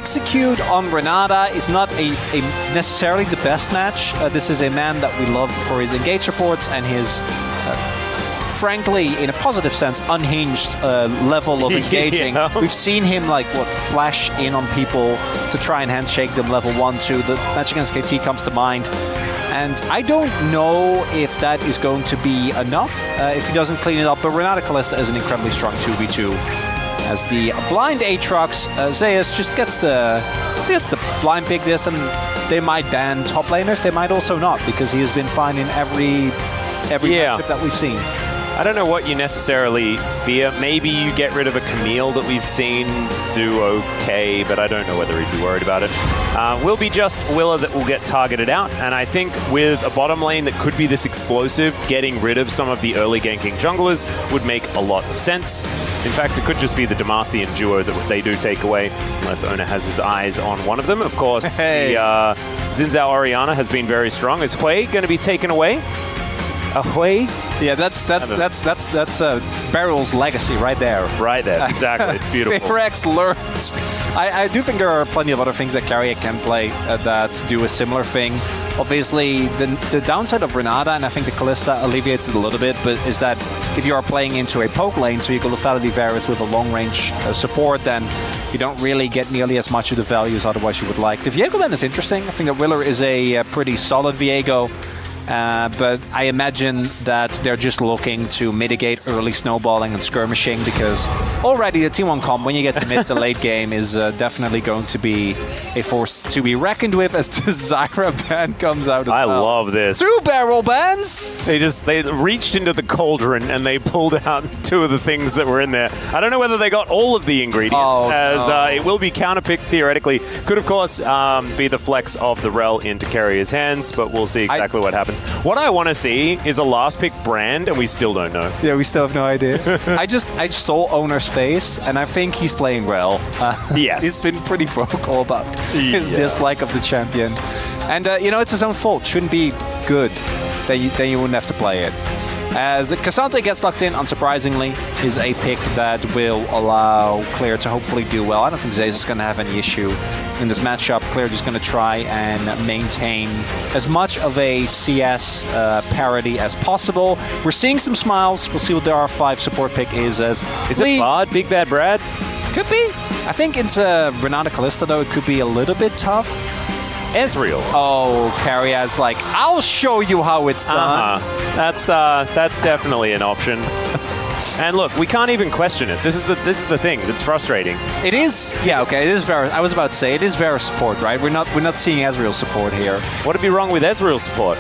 execute on Renata is not a necessarily the best match. This is a man that we love for his engage supports and his, frankly, in a positive sense, unhinged level of engaging. Yeah. We've seen him, like, flash in on people to try and handshake them level 1, 2. The match against KT comes to mind. And I don't know if that is going to be enough if he doesn't clean it up. But Renata Kalista is an incredibly strong 2v2. As the blind Aatrox, Zeus just gets the blind pick this, and they might ban top laners. They might also not, because he has been fine in every matchup that we've seen. I don't know what you necessarily fear. Maybe you get rid of a Camille that we've seen do okay, but I don't know whether he'd be worried about it. Will be just Willa that will get targeted out, and I think with a bottom lane that could be this explosive, getting rid of some of the early ganking junglers would make a lot of sense. In fact, it could just be the Demacian duo that they do take away, unless Ona has his eyes on one of them. Of course, the Xin Zhao Orianna has been very strong. Is Hui going to be taken away? Hui? Yeah, that's Barrel's legacy right there. Right there, exactly. It's beautiful. Rex learns. I do think there are plenty of other things that Carrier can play that do a similar thing. Obviously, the downside of Renata, and I think the Kalista alleviates it a little bit, but is that if you are playing into a poke lane, so you go Lethality Varus with a long-range support, then you don't really get nearly as much of the value as otherwise you would like. The Viego then is interesting. I think that Willer is a pretty solid Viego. But I imagine that they're just looking to mitigate early snowballing and skirmishing, because already the T1 comp, when you get to mid to late game, is definitely going to be a force to be reckoned with as the Zyra ban comes out. I love this. 2 barrel bans! They reached into the cauldron and they pulled out 2 of the things that were in there. I don't know whether they got all of the ingredients, it will be counterpicked theoretically. Could, of course, be the flex of the Rel into Carrier's hands, but we'll see exactly what happens. What I want to see is a last pick brand, and we still don't know. Yeah, we still have no idea. I just saw Owner's face, and I think he's playing Rel. Yes. He's been pretty vocal about his dislike of the champion. And, it's his own fault. Shouldn't be good. Then you wouldn't have to play it. As Cassante gets locked in, unsurprisingly, is a pick that will allow Clear to hopefully do well. I don't think Zeus is going to have any issue in this matchup. Clear just going to try and maintain as much of a CS parity as possible. We're seeing some smiles. We'll see what the R5 support pick is. Is it Bod, Big Bad Brad? Could be. I think into Renata Kalista, though, it could be a little bit tough. Ezreal. Oh, Carrier's like, I'll show you how it's done. That's definitely an option. And look, we can't even question it. This is the thing that's frustrating. It is. Yeah. Okay. It is Varus. I was about to say it is Varus support, right? We're not seeing Ezreal support here. What would be wrong with Ezreal support?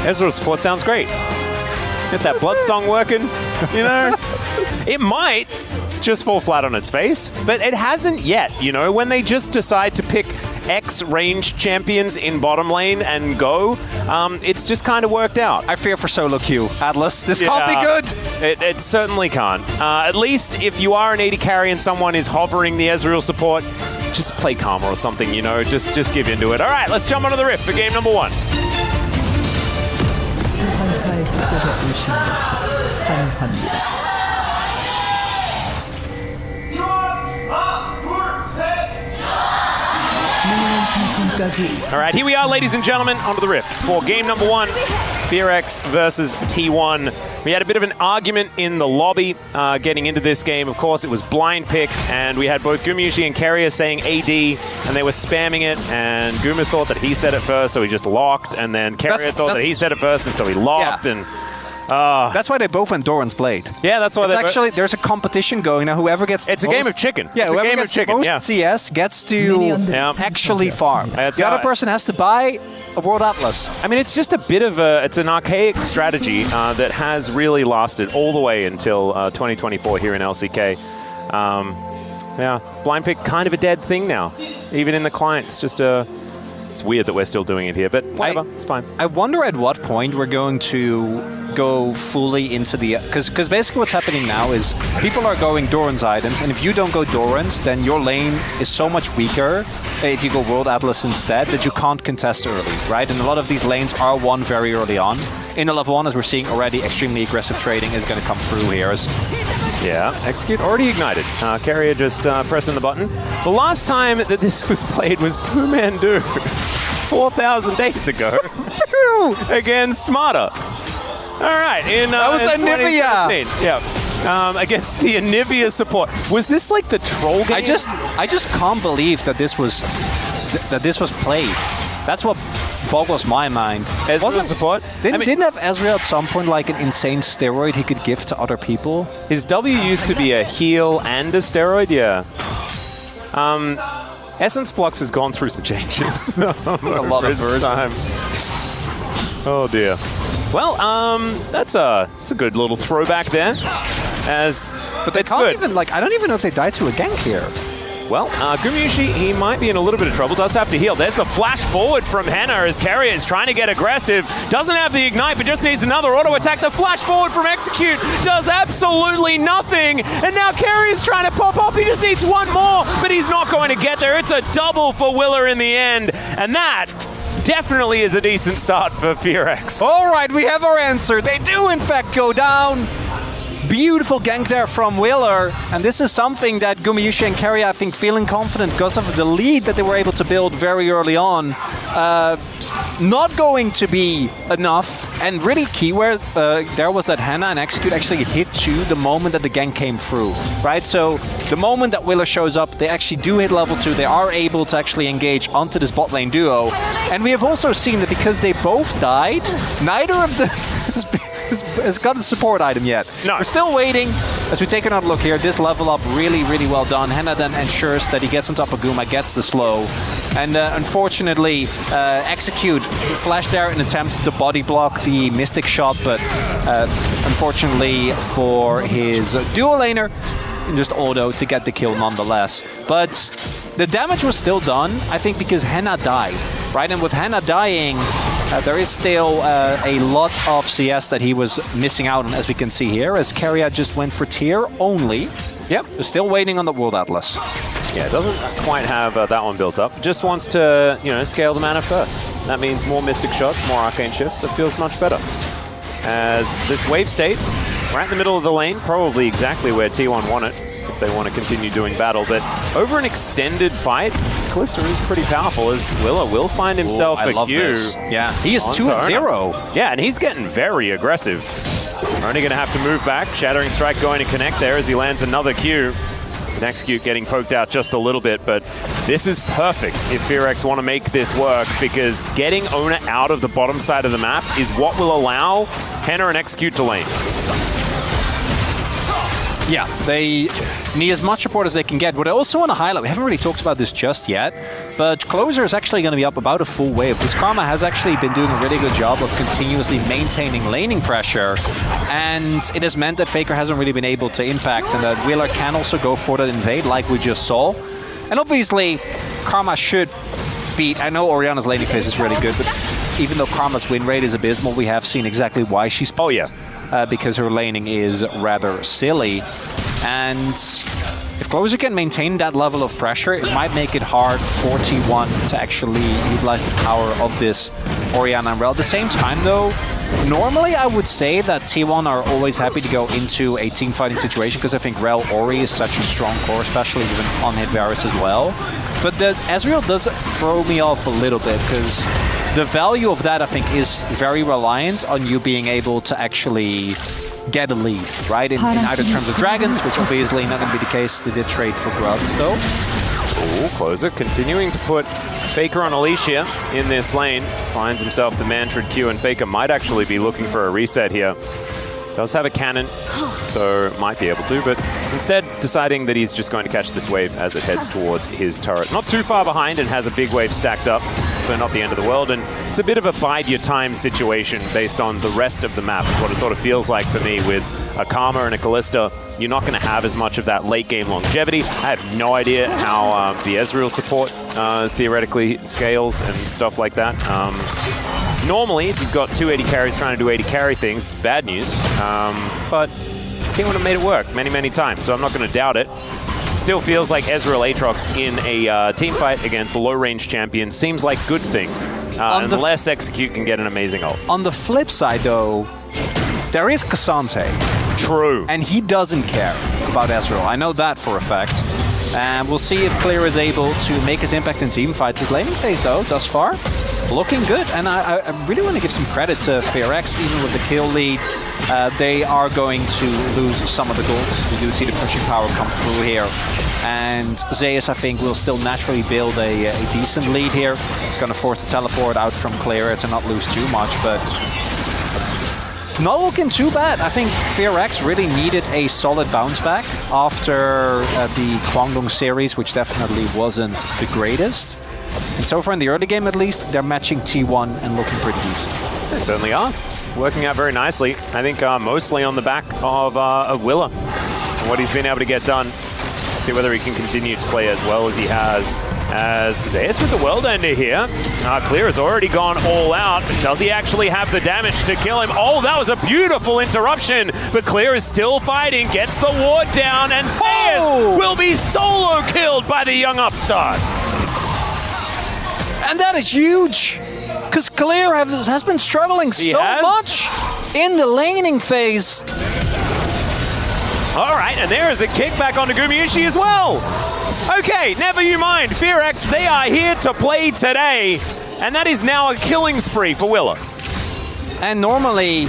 Ezreal support sounds great. Get that blood song working. It might just fall flat on its face, but it hasn't yet. When they just decide to pick X-range champions in bottom lane and go, it's just kind of worked out. I fear for solo queue, Atlas. This can't be good. It certainly can't. At least if you are an AD carry and someone is hovering the Ezreal support, just play Karma or something, just give into it. All right, let's jump onto the Rift for game number 1. All right, here we are, ladies and gentlemen, onto the Rift for game number 1, FearX versus T1. We had a bit of an argument in the lobby getting into this game. Of course, it was blind pick, and we had both Gumyushi and Carrier saying AD, and they were spamming it, and Guma thought that he said it first, so he just locked, and then Carrier thought that he said it first, and so he locked, and... that's why they both went Doran's Blade. Yeah, that's why there's a competition going now. Whoever gets a game of chicken. Yeah, whoever gets the most CS gets to actually farm. The other person has to buy a World Atlas. I mean, it's just a bit of it's an archaic strategy that has really lasted all the way until 2024 here in LCK. Yeah, blind pick kind of a dead thing now, even in the client. It's just it's weird that we're still doing it here, but whatever, it's fine. I wonder at what point we're going to go fully into the... Because basically what's happening now is people are going Doran's items, and if you don't go Doran's, then your lane is so much weaker if you go World Atlas instead that you can't contest early, right? And a lot of these lanes are won very early on. In the level 1, as we're seeing already, extremely aggressive trading is going to come through here. As Yeah, execute already ignited. Carrier just pressing the button. The last time that this was played was Pumandu 4,000 days ago against Modo. All right, that was Anivia. Yeah, against the Anivia support. Was this like the troll game? I just can't believe that this was played. That's what boggles my mind. Ezreal support? Didn't have Ezreal at some point like an insane steroid he could give to other people? His W used to be a heal and a steroid, yeah. Essence Flux has gone through some changes. A lot of versions. Oh dear. Well, that's a good little throwback there. But they can't even, like, I don't even know if they died to a gank here. Well, Gumayusi, he might be in a little bit of trouble. Does have to heal. There's the flash forward from Henna as Carrier is trying to get aggressive. Doesn't have the ignite, but just needs another auto attack. The flash forward from Execute does absolutely nothing. And now Carrier's trying to pop off. He just needs one more, but he's not going to get there. It's a double for Willer in the end. And that definitely is a decent start for Fearex. All right, we have our answer. They do, in fact, go down. Beautiful gank there from Willer, and this is something that Gumayusi and Carrier, I think, feeling confident because of the lead that they were able to build very early on. Not going to be enough, and really key where there was that Henna and Execute actually hit 2 the moment that the gank came through, right? So the moment that Willer shows up, they actually do hit level 2. They are able to actually engage onto this bot lane duo, and we have also seen that because they both died, neither of them has got a support item yet. No. We're still waiting. As we take another look here, this level up really, really well done. Henna then ensures that he gets on top of Guma, gets the slow. And unfortunately, Execute flashed there in an attempt to body block the Mystic shot, but unfortunately for his duo laner, just auto to get the kill nonetheless. But the damage was still done, I think, because Henna died, right? And with Henna dying, there is still a lot of CS that he was missing out on, as we can see here, as Carrier just went for tier only. Yep, still waiting on the World Atlas. Yeah, doesn't quite have that one built up. Just wants to, scale the mana first. That means more Mystic shots, more Arcane shifts. It feels much better. As this wave state, right in the middle of the lane, probably exactly where T1 want it, if they want to continue doing battle. But over an extended fight, Kalista is pretty powerful, as Willer will find himself a Q. Yeah, he is 2-0. Yeah, and he's getting very aggressive. Only going to have to move back. Shattering Strike going to connect there as he lands another Q. Execute getting poked out just a little bit, but this is perfect if Fearex want to make this work, because getting Ona out of the bottom side of the map is what will allow Henna and Execute to lane. Yeah, they need as much support as they can get. But I also want to highlight, we haven't really talked about this just yet, but Closer is actually going to be up about a full wave. This Karma has actually been doing a really good job of continuously maintaining laning pressure, and it has meant that Faker hasn't really been able to impact, and that Wheeler can also go for that invade like we just saw. And obviously, Karma should beat, I know Orianna's laning phase is really good, but even though Karma's win rate is abysmal, we have seen exactly why she's picked. Oh yeah. Because her laning is rather silly. And if Closer can maintain that level of pressure, it might make it hard for T1 to actually utilize the power of this Orianna and Rell. At the same time, though, normally I would say that T1 are always happy to go into a team fighting situation, because I think Rell Ori is such a strong core, especially with an on-hit Varus as well. But the Ezreal does throw me off a little bit, because the value of that, I think, is very reliant on you being able to actually get a lead, right? In either terms of dragons, which obviously not going to be the case. They did trade for grubs, though. Ooh, Closer continuing to put Faker on Alicia in this lane. Finds himself the Mantrid Q, and Faker might actually be looking for a reset here. Does have a cannon, so might be able to, but instead deciding that he's just going to catch this wave as it heads towards his turret. Not too far behind and has a big wave stacked up, so not the end of the world. And it's a bit of a bide your time situation based on the rest of the map, is what it sort of feels like for me with a Karma and a Kalista. You're not going to have as much of that late game longevity. I have no idea how the Ezreal support theoretically scales and stuff like that. Normally, if you've got two 80 carries trying to do 80 carry things, it's bad news. But T1 have made it work many, many times, so I'm not going to doubt it. Still feels like Ezreal Aatrox in a team fight against low-range champions seems like a good thing, unless Execute can get an amazing ult. On the flip side, though, there is Cassante. True. And he doesn't care. about Ezreal. I know that for a fact. And we'll see if Clear is able to make his impact in team fights. His laning phase, though, thus far, looking good. And I really want to give some credit to FearX, even with the kill lead. They are going to lose some of the gold. We do see the pushing power come through here. And Zeus, I think, will still naturally build a decent lead here. It's going to force the teleport out from Clear to not lose too much, but not looking too bad. I think FearX really needed a solid bounce back after the Kwangdong series, which definitely wasn't the greatest. And so far in the early game, at least, they're matching T1 and looking pretty decent. They certainly are. Working out very nicely. I think mostly on the back of Willa and what he's been able to get done. See whether he can continue to play as well as he has. As Zeus with the World Ender here. Clear has already gone all out, but does he actually have the damage to kill him? Oh, that was a beautiful interruption, but Clear is still fighting, gets the ward down, and Zeus will be solo killed by the young upstart. And that is huge, because Clear has been struggling so much in the laning phase. All right, and there is a kickback onto Gumayusi as well. Okay, never you mind. FearX, they are here to play today, and that is now a killing spree for Willa. And normally,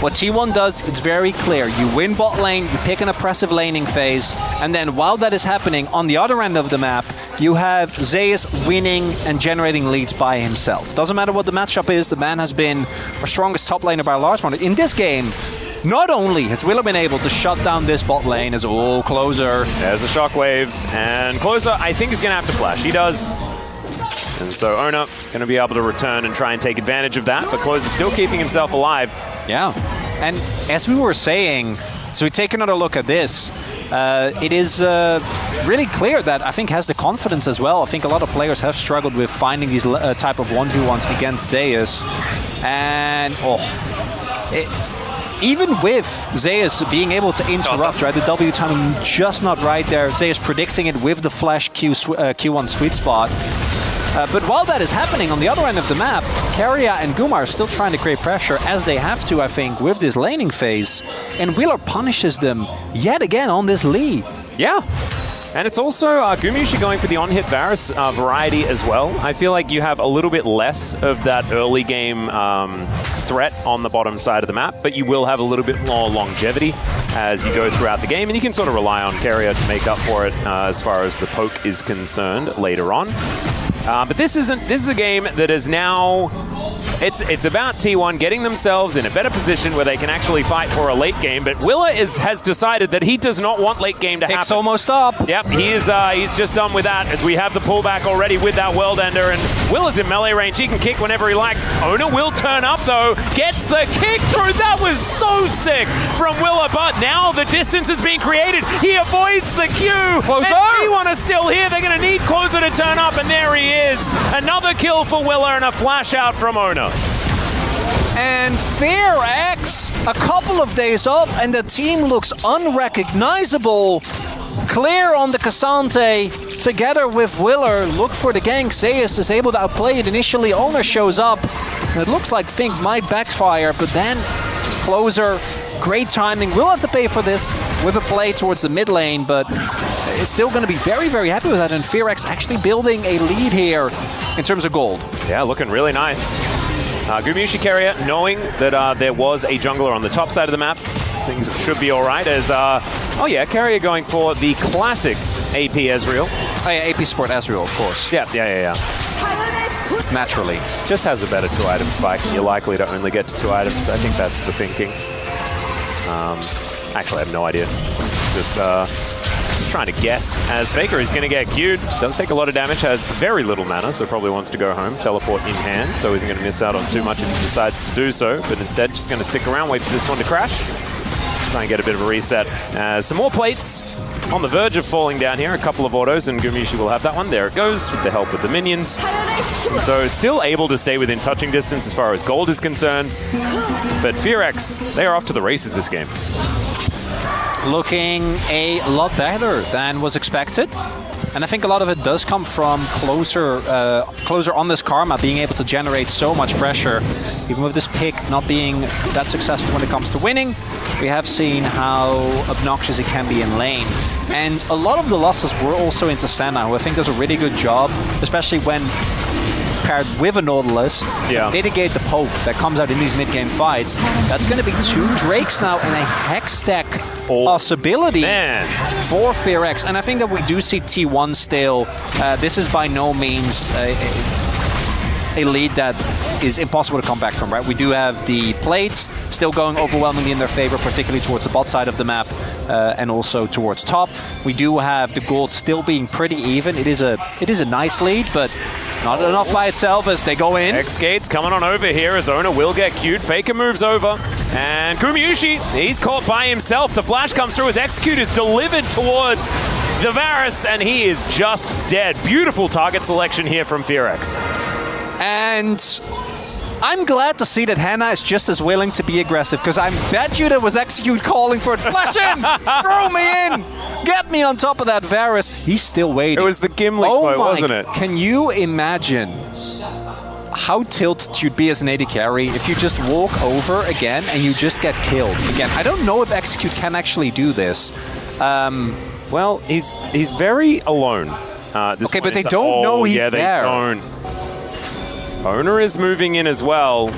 what T1 does, it's very clear. You win bot lane, you pick an oppressive laning phase, and then while that is happening, on the other end of the map, you have Zeus winning and generating leads by himself. Doesn't matter what the matchup is, the man has been our strongest top laner by a large margin. In this game, not only has Willa been able to shut down this bot lane as Closer. There's a shockwave, and Closer, I think, is going to have to flash. He does. And so Ona going to be able to return and try and take advantage of that, but Closer still keeping himself alive. Yeah, and as we were saying, so we take another look at this. It is really clear that I think has the confidence as well. I think a lot of players have struggled with finding these type of 1v1s against Zeus. And, even with Zeus being able to interrupt, right, the W timing just not right there. Zeus predicting it with the flash Q1 sweet spot. But while that is happening, on the other end of the map, Keria and Guma are still trying to create pressure, as they have to, I think, with this laning phase. And Wheeler punishes them yet again on this lead. Yeah. And it's also Gumayusi going for the on-hit Varus variety as well. I feel like you have a little bit less of that early game threat on the bottom side of the map, but you will have a little bit more longevity as you go throughout the game, and you can sort of rely on Keria to make up for it as far as the poke is concerned later on. But this is a game that is now, it's about T1 getting themselves in a better position where they can actually fight for a late game. But Willa has decided that he does not want late game to happen. It's almost up. Yep, he's just done with that, as we have the pullback already with that World Ender, and Willa's in melee range. He can kick whenever he likes. Ona will turn up though, gets the kick through. That was so sick from Willa, but now the distance is being created. He avoids the Q. Closer. And T1 are still here. They're going to need Closer to turn up, and there he is. Another kill for Willa and a flash out from Ona. And FearX, a couple of days off, and the team looks unrecognizable. Clear on the Cassante, together with Willer, look for the gank. Zeus is able to outplay it initially. Ona shows up, and it looks like things might backfire, but then Closer, great timing. We'll have to pay for this with a play towards the mid lane, but is still going to be very, very happy with that. And FearX actually building a lead here in terms of gold. Yeah, looking really nice. Gumayusi Keria, knowing that there was a jungler on the top side of the map, things should be all right. As Keria going for the classic AP Ezreal. Oh yeah, AP Sport Ezreal, of course. Yeah. Naturally. Just has a better 2-item spike. You're likely to only get to 2 items. I think that's the thinking. Actually, I have no idea. Just trying to guess, as Faker is going to get queued. Does take a lot of damage, has very little mana, so probably wants to go home. Teleport in hand, so isn't going to miss out on too much if he decides to do so, but instead just going to stick around, wait for this one to crash. Try and get a bit of a reset. Some more plates on the verge of falling down here. A couple of autos, and Gumayusi will have that one. There it goes, with the help of the minions. So still able to stay within touching distance as far as gold is concerned. But FearX, they are off to the races this game. Looking a lot better than was expected. And I think a lot of it does come from closer on this Karma being able to generate so much pressure. Even with this pick not being that successful when it comes to winning, we have seen how obnoxious it can be in lane. And a lot of the losses were also into Senna, who I think does a really good job, especially when paired with a Nautilus, mitigate the poke that comes out in these mid-game fights. That's going to be 2 Drakes now and a Hextech possibility for FearX. And I think that we do see T1 still. This is by no means a lead that is impossible to come back from, right? We do have the plates still going overwhelmingly in their favor, particularly towards the bot side of the map and also towards top. We do have the gold still being pretty even. It is a nice lead, but not enough by itself as they go in. X-Gates coming on over here as Owner will get queued. Faker moves over. And Gumayusi, he's caught by himself. The flash comes through as Execute is delivered towards the Varus, and he is just dead. Beautiful target selection here from FearX. And I'm glad to see that Hannah is just as willing to be aggressive, because I bet you there was Execute calling for it. Flash in! Throw me in! Get me on top of that Varus. He's still waiting. It was the Gimli quote, wasn't it? Can you imagine how tilted you'd be as an AD carry if you just walk over again and you just get killed again? I don't know if Execute can actually do this. Well, he's very alone. Okay, but they don't know he's there. Yeah, they don't. Owner is moving in as well.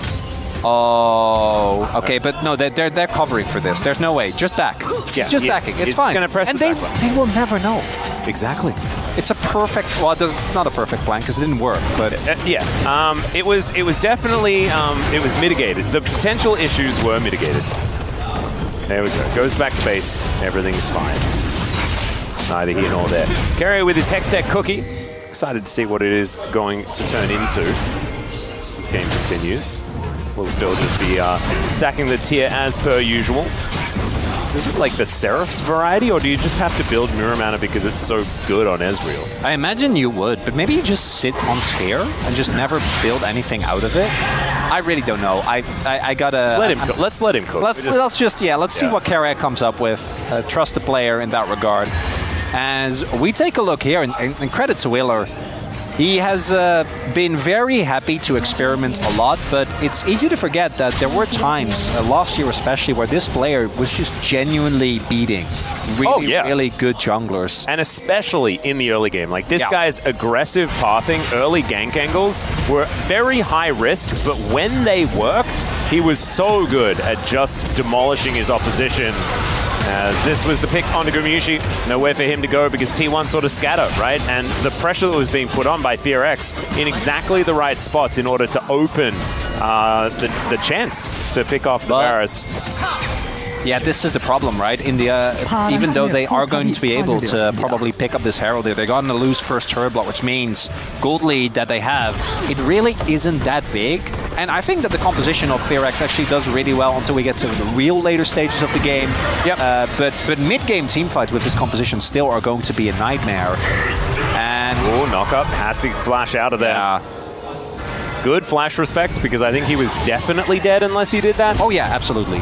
Oh, okay, but no, they're covering for this. There's no way. Just back. Yeah, just backing. It's fine. Gonna press and they will never know. Exactly. It's a perfect. Well, it's not a perfect plan because it didn't work. But it was definitely it was mitigated. The potential issues were mitigated. There we go. Goes back to base. Everything's fine. Neither here nor there. Carrier with his Hextech cookie. Excited to see what it is going to turn into. This game continues. We'll still just be stacking the tier as per usual. Is it like the Seraph's variety, or do you just have to build Mirror Mana because it's so good on Ezreal? I imagine you would, but maybe you just sit on tier and just never build anything out of it. I really don't know. I gotta let him cook. Let's let him cook. Let's see what Carrier comes up with. Trust the player in that regard. As we take a look here, and credit to Willer, he has been very happy to experiment a lot, but it's easy to forget that there were times, last year especially, where this player was just genuinely beating really good junglers. And especially in the early game. Like, this guy's aggressive pathing, early gank angles were very high risk, but when they worked, he was so good at just demolishing his opposition. As this was the pick onto Gumayusi, nowhere for him to go because T1 sort of scatter, right? And the pressure that was being put on by FearX in exactly the right spots in order to open the chance to pick off the Varus. Yeah, this is the problem, right? In the even though they are going to be able to probably pick up this Herald here, they're going to lose first turret block, which means gold lead that they have, it really isn't that big. And I think that the composition of FearX actually does really well until we get to the real later stages of the game. Yep. But mid-game teamfights with this composition still are going to be a nightmare. And knock-up has to flash out of there. Yeah. Good flash respect, because I think he was definitely dead unless he did that. Oh yeah, absolutely.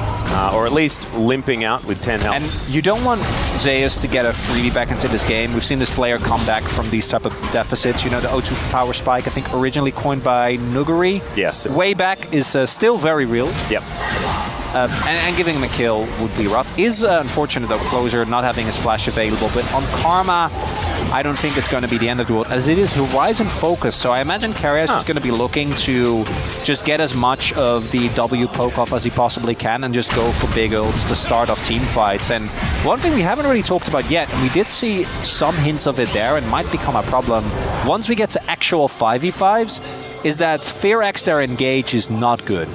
Or at least limping out with 10 health. And you don't want Zeus to get a freebie back into this game. We've seen this player come back from these type of deficits. You know, the O2 power spike, I think originally coined by Nuguri. Yes. Way back is still very real. Yep. And giving him a kill would be rough. Is unfortunate, though, Closer not having his flash available. But on Karma, I don't think it's going to be the end of the world, as it is Horizon focused. So I imagine Carrier is just going to be looking to just get as much of the W poke off as he possibly can and just go for big ults to start off team fights. And one thing we haven't really talked about yet, and we did see some hints of it there and might become a problem once we get to actual 5v5s, is that FearX their engage is not good.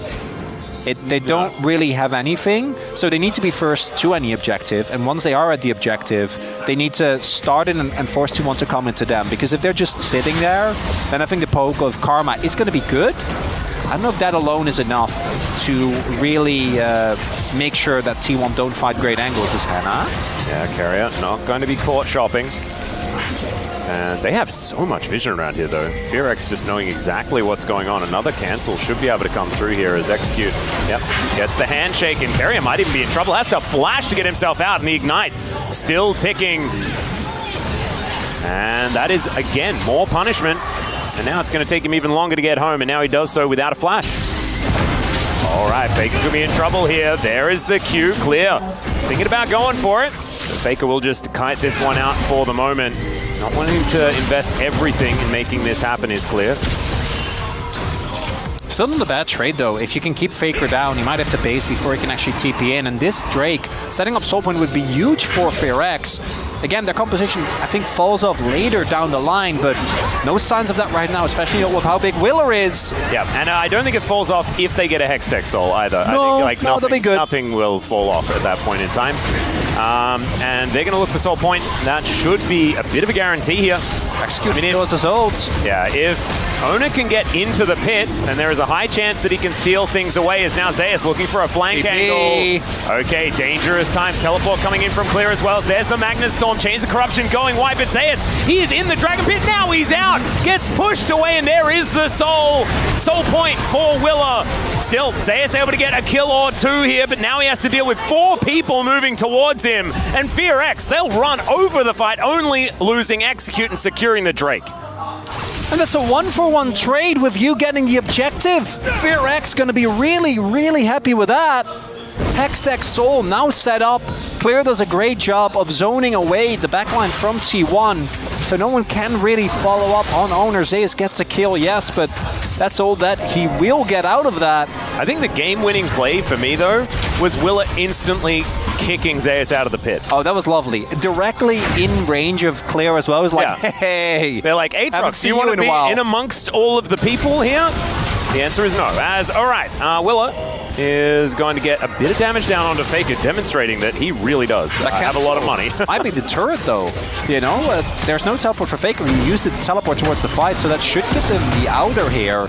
They don't really have anything, so they need to be first to any objective, and once they are at the objective, they need to start in and force T1 to come into them, because if they're just sitting there, then I think the poke of Karma is going to be good. I don't know if that alone is enough to really make sure that T1 don't fight great angles as Hannah. Yeah, Carrier not going to be caught shopping. And they have so much vision around here, though. FearX just knowing exactly what's going on. Another cancel should be able to come through here as Execute. Yep, gets the handshake, and Carrier might even be in trouble. Has to flash to get himself out, and the Ignite still ticking. And that is, again, more punishment. And now it's going to take him even longer to get home, and now he does so without a flash. All right, Faker could be in trouble here. There is the Q, clear. Thinking about going for it. But Faker will just kite this one out for the moment. Not wanting to invest everything in making this happen is clear. Still not a bad trade, though. If you can keep Faker down, he might have to base before he can actually TP in. And this Drake setting up Soul Point would be huge for FearX. Again, their composition, I think, falls off later down the line, but no signs of that right now, especially with how big Willer is. Yeah, and I don't think it falls off if they get a Hextech Soul either. No, I think, no, that'll be good. Nothing will fall off at that point in time. And they're going to look for Soul Point. That should be a bit of a guarantee here. Execute steals his ult. Yeah, if Ona can get into the pit, then there is a high chance that he can steal things away, as now Zeus looking for a flank angle. Okay, dangerous time. Teleport coming in from clear as well. There's the Magnus Storm. Chains of Corruption going wide, but Zeus, he is in the Dragon Pit. Now he's out. Gets pushed away, and there is the Soul Point for Willer. Still, Zeus able to get a kill or two here, but now he has to deal with 4 people moving towards him. And FearX, they'll run over the fight, only losing Execute and securing the Drake. And that's a 1-for-1 trade with you getting the objective. FearX going to be really, really happy with that. Hextech Soul now set up. Clear does a great job of zoning away the backline from T1, so no one can really follow up on Owner. Zeus gets a kill, yes, but that's all that he will get out of that. I think the game-winning play for me, though, was Willer instantly kicking Zeus out of the pit. Oh, that was lovely. Directly in range of Clear as well. It was like, hey. They're like, Aatrox, do you want to be in amongst all of the people here? The answer is no. All right, Willer is going to get a bit of damage down onto Faker, demonstrating that he really does have a lot of money. Might be the turret, though. You know, there's no teleport for Faker. He used it to teleport towards the fight, so that should get them the outer here.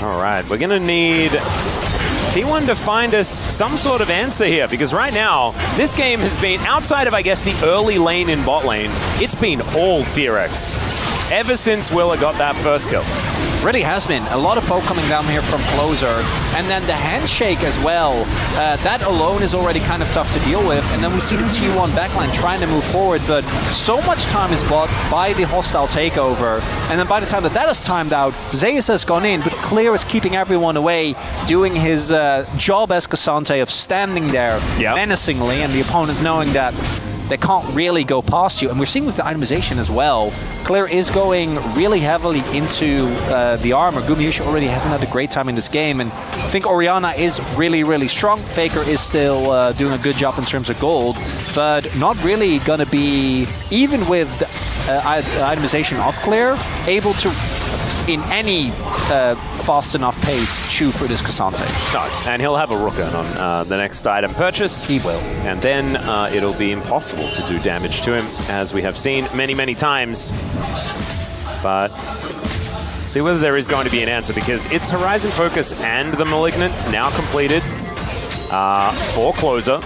All right, we're going to need T1 to find us some sort of answer here, because right now, this game has been, outside of, I guess, the early lane in bot lane, it's been all FearX ever since Willer got that first kill. Really has been. A lot of poke coming down here from closer. And then the handshake as well. That alone is already kind of tough to deal with. And then we see the T1 backline trying to move forward, but so much time is bought by the hostile takeover. And then by the time that is timed out, Zeus has gone in, but Clear is keeping everyone away, doing his job as Cassante of standing there menacingly, and the opponents knowing that they can't really go past you. And we're seeing with the itemization as well, Clear is going really heavily into the armor. Gumayushi already hasn't had a great time in this game, and I think Orianna is really, really strong. Faker is still doing a good job in terms of gold, but not really going to be, even with the itemization of Clear, able to, in any fast enough pace, chew through this Cassante. No, and he'll have a Rooker on the next item purchase. He will. And then it'll be impossible to do damage to him, as we have seen many, many times. But see whether there is going to be an answer, because it's Horizon Focus and the Malignant now completed for Closer.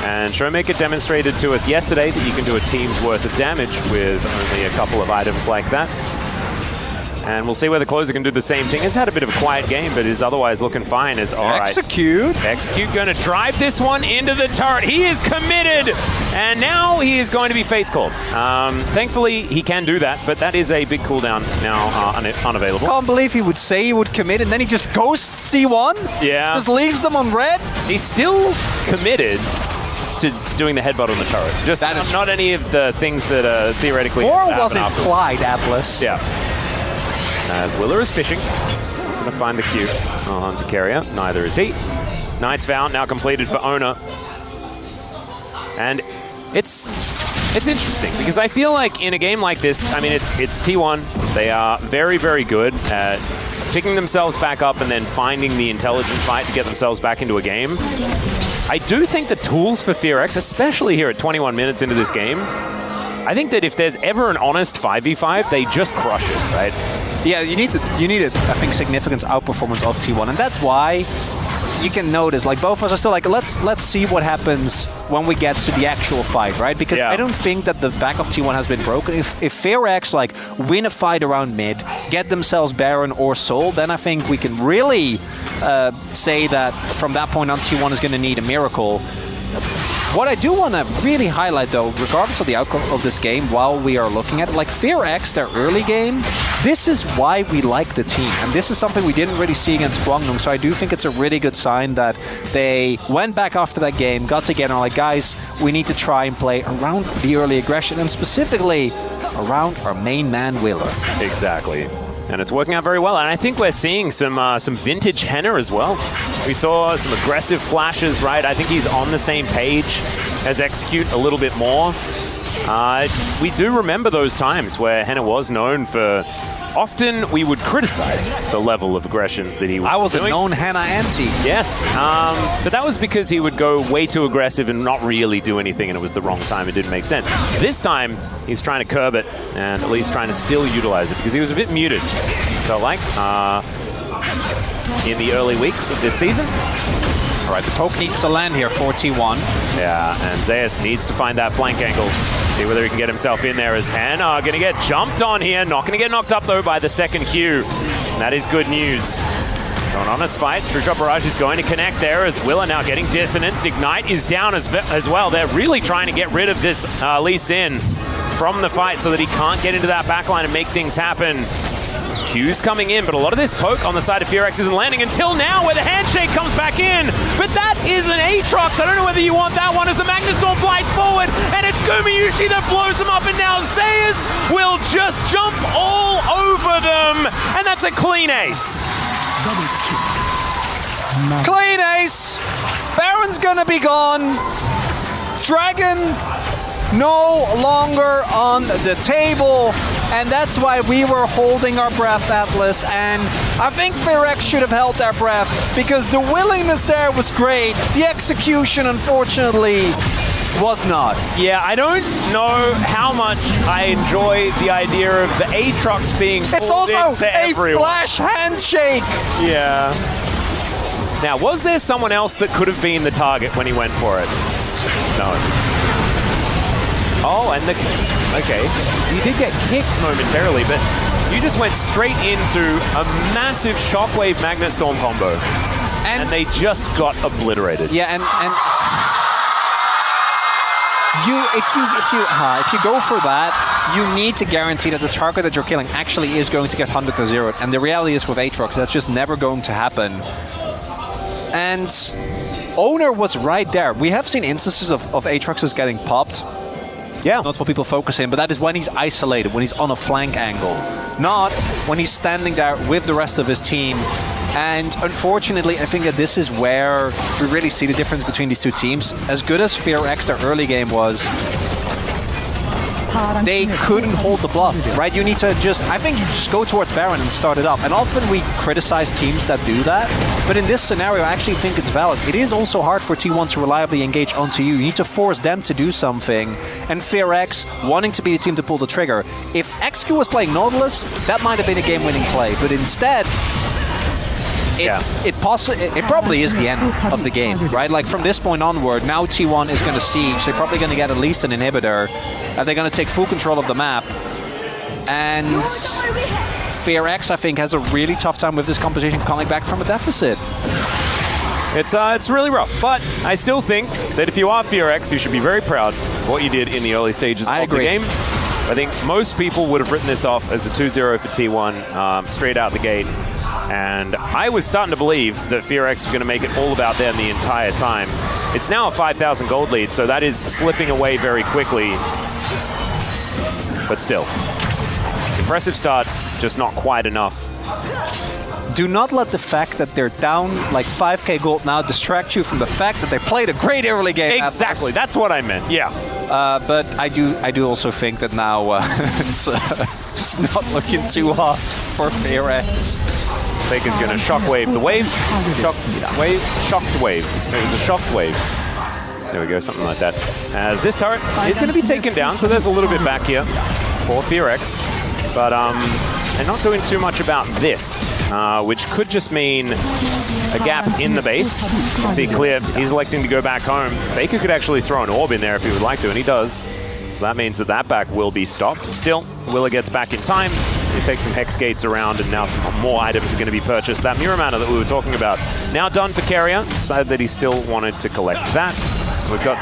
And Showmaker demonstrated to us yesterday that you can do a team's worth of damage with only a couple of items like that. And we'll see whether Closer can do the same thing. He's had a bit of a quiet game, but is otherwully looking fine. As all right. Execute going to drive this one into the turret. He is committed, and now he is going to be face called. Thankfully, he can do that, but that is a big cooldown now unavailable. Can't believe he would say he would commit, and then he just goes C1. Yeah. Just leaves them on red. He's still committed to doing the headbutt on the turret. Just that is not any of the things that theoretically. Or was it implied, Atlas? Yeah. As Willer is fishing, gonna find the Q on Hunter Carrier. Neither is he. Knight's Vow now completed for Ona. And it's interesting, because I feel like in a game like this, I mean, it's T1. They are very, very good at picking themselves back up and then finding the intelligent fight to get themselves back into a game. I do think the tools for FearX, especially here at 21 minutes into this game, I think that if there's ever an honest 5v5, they just crush it, right? Yeah, you need I think, significant outperformance of T1, and that's why you can notice, like, both of us are still like, let's see what happens when we get to the actual fight, right? Because I don't think that the back of T1 has been broken. If FearX, like, win a fight around mid, get themselves Baron or Soul, then I think we can really say that from that point on, T1 is going to need a miracle. What I do want to really highlight, though, regardless of the outcome of this game, while we are looking at it, like Fear X, their early game, this is why we like the team. And this is something we didn't really see against Guangdong, so I do think it's a really good sign that they went back after that game, got together, and like, guys, we need to try and play around the early aggression, and specifically around our main man, Willer. Exactly. And it's working out very well. And I think we're seeing some vintage Henna as well. We saw some aggressive flashes, right? I think he's on the same page as Execute a little bit more. We do remember those times where Henna was known for... Often we would criticize the level of aggression that he was I was doing. a known Henna anti. Yes, but that was because he would go way too aggressive and not really do anything, and it was the wrong time. It didn't make sense. This time, he's trying to curb it and at least trying to still utilize it because he was a bit muted, felt like, in the early weeks of this season. All right, the poke needs to land here for T1. Yeah, and Zeus needs to find that flank angle. See whether he can get himself in there as Henna going to get jumped on here. Not going to get knocked up, though, by the second Q. And that is good news. An honest fight. True Shot Barrage is going to connect there as Willa now getting distanced. Ignite is down as well. They're really trying to get rid of this Lee Sin from the fight so that he can't get into that backline and make things happen. Q's coming in, but a lot of this poke on the side of Fearex isn't landing until now, where the handshake comes back in. But that is an Aatrox. I don't know whether you want that one as the Magnustorm flies forward, and it's Gumayushi that blows him up, and now Zeus will just jump all over them, and that's a clean ace. Clean ace! Baron's gonna be gone. Dragon no longer on the table, and that's why we were holding our breath, Atlas, and I think Fearex should have held their breath because the willingness there was great. The execution, unfortunately, was not. Yeah, I don't know how much I enjoy the idea of the Aatrox being pulled it's also into a everyone. flash handshake! Yeah. Now, was there someone else that could have been the target when he went for it? No. Oh, and okay, he did get kicked momentarily, but you just went straight into a massive Shockwave Magnustorm combo, and they just got obliterated. Yeah, and if you go for that, you need to guarantee that the target that you're killing actually is going to get 100 to 0. And the reality is with Aatrox, that's just never going to happen. And Owner was right there. We have seen instances of Aatroxes getting popped. Yeah. Not what people focus in, but that is when he's isolated, when he's on a flank angle. Not when he's standing there with the rest of his team. And unfortunately, I think that this is where we really see the difference between these two teams. As good as Fearex, their early game was, they couldn't hold the bluff, right? You need to just, I think you just go towards Baron and start it up. And often we criticize teams that do that, but in this scenario, I actually think it's valid. It is also hard for T1 to reliably engage onto you. You need to force them to do something. And Fearex, wanting to be the team to pull the trigger. If XQ was playing Nautilus, that might have been a game-winning play, but instead, it probably is the end of the game, right? Like from this point onward, now T1 is going to siege. They're probably going to get at least an inhibitor, and they're going to take full control of the map. And Fearex, I think, has a really tough time with this composition coming back from a deficit. It's really rough, but I still think that if you are Fearex, you should be very proud of what you did in the early stages of the game. I think most people would have written this off as a 2-0 for T1 straight out the gate. And I was starting to believe that Fearex was going to make it all about them the entire time. It's now a 5,000 gold lead, so that is slipping away very quickly. But still, impressive start, just not quite enough. Do not let the fact that they're down like 5k gold now distract you from the fact that they played a great early game. Exactly, that's what I meant, yeah. But I do also think that now it's not looking too hot for Fearex. Faker's going to shockwave the wave. Shocked wave. It was a shocked wave. There we go, something like that. As this turret is going to be taken down, so there's a little bit back here for Fearex. But they're not doing too much about this, which could just mean a gap in the base. You can see Clear, he's electing to go back home. Faker could actually throw an orb in there if he would like to, and he does. So that means that that back will be stopped. Still, Willa gets back in time. He takes some Hex Gates around, and now some more items are going to be purchased. That Mirror Mana that we were talking about, now done for Keria. Decided that he still wanted to collect that. We've got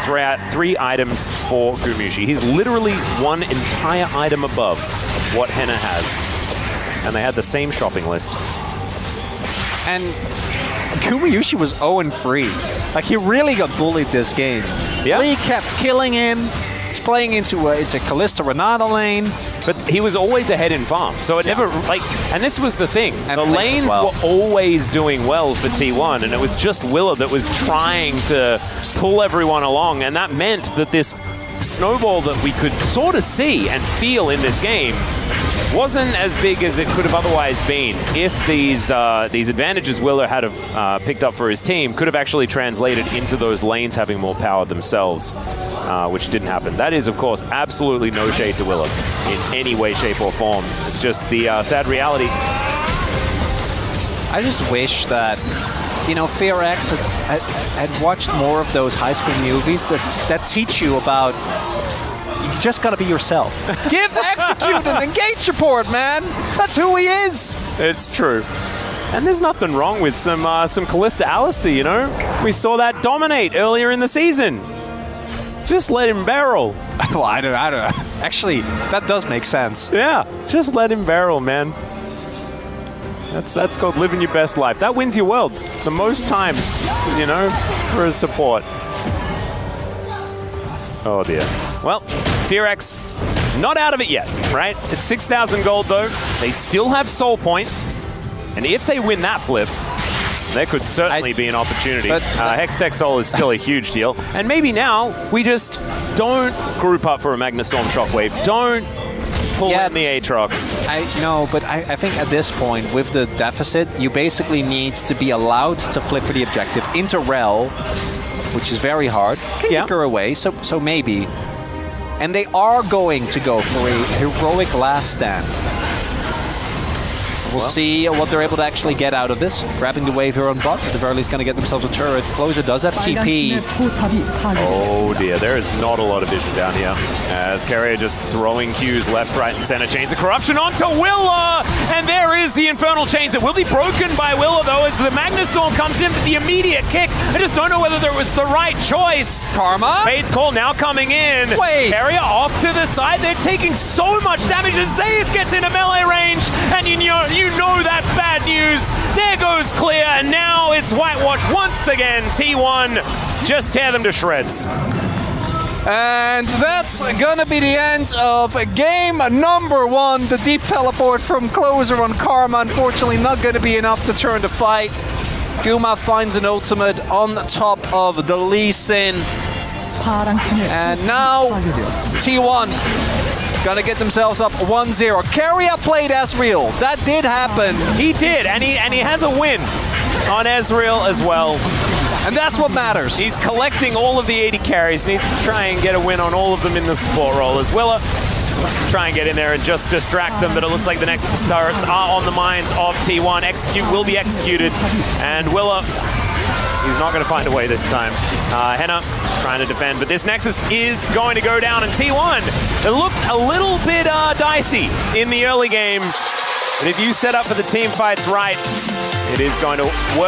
three items for Gumushi. He's literally one entire item above what Henna has. And they had the same shopping list. And Gumayushi was 0-3. Like, he really got bullied this game. Yeah. Lee kept killing him. He's playing into Kalista Renata lane. But he was always ahead in farm, so it never, like, and this was the thing. And the lanes well. were always doing well for T1, and it was just Willa that was trying to pull everyone along, and that meant that this snowball that we could sort of see and feel in this game wasn't as big as it could have otherwise been if these advantages Willa had have picked up for his team could have actually translated into those lanes having more power themselves, which didn't happen. That is, of course, absolutely no shade to Willa in any way, shape, or form. It's just the sad reality. I just wish that, you know, FearX had watched more of those high school movies that teach you about you just gotta be yourself. Give Execute an engage support, man. That's who he is. It's true. And there's nothing wrong with some Kalista Alistair, you know? We saw that dominate earlier in the season. Just let him barrel. Well, I don't know. Actually, that does make sense. Yeah, just let him barrel, man. That's called living your best life. That wins you worlds the most times, you know, for a support. Oh dear. Well, FearX not out of it yet, right? It's 6,000 gold though. They still have Soul Point. And if they win that flip, there could certainly be an opportunity. Hextech Soul is still a huge deal. And maybe now we just don't group up for a Magnastorm Shockwave. Don't pull in the Aatrox. I know, but I think at this point, with the deficit, you basically need to be allowed to flip for the objective into Rel, which is very hard. Can kick her away, so maybe. And they are going to go for a heroic last stand. We'll see what they're able to actually get out of this. Grabbing the wave here on bot, at the very least going to get themselves a turret. Closure does have TP. Oh dear, there is not a lot of vision down here. As Carrier just throwing Qs left, right, and center. Chains of Corruption onto Willa! And there is the Infernal Chains. It will be broken by Willa though as the Magnastorm comes in for the immediate kick. I just don't know whether there was the right choice. Karma? Fade's Call now coming in. Wait! Carrier off to the side. They're taking so much damage as Zeus gets into melee range. And you know that's bad news. There goes Clear, and now it's Whitewash once again. T1 just tear them to shreds. And that's gonna be the end of game number 1. The deep teleport from Closer on Karma, unfortunately not gonna be enough to turn the fight. Guma finds an ultimate on top of the Lee Sin. And now T1 gonna get themselves up 1-0. Carrier played Ezreal. That did happen. He did, and he has a win on Ezreal as well. And that's what matters. He's collecting all of the 80 carries, needs to try and get a win on all of them in the support role as well. Let's try and get in there and just distract them, but it looks like the next turrets are on the minds of T1. Execute will be executed, and Willa, he's not going to find a way this time. Henna trying to defend, but this Nexus is going to go down, and T1, it looked a little bit dicey in the early game, but if you set up for the team fights right, it is going to work.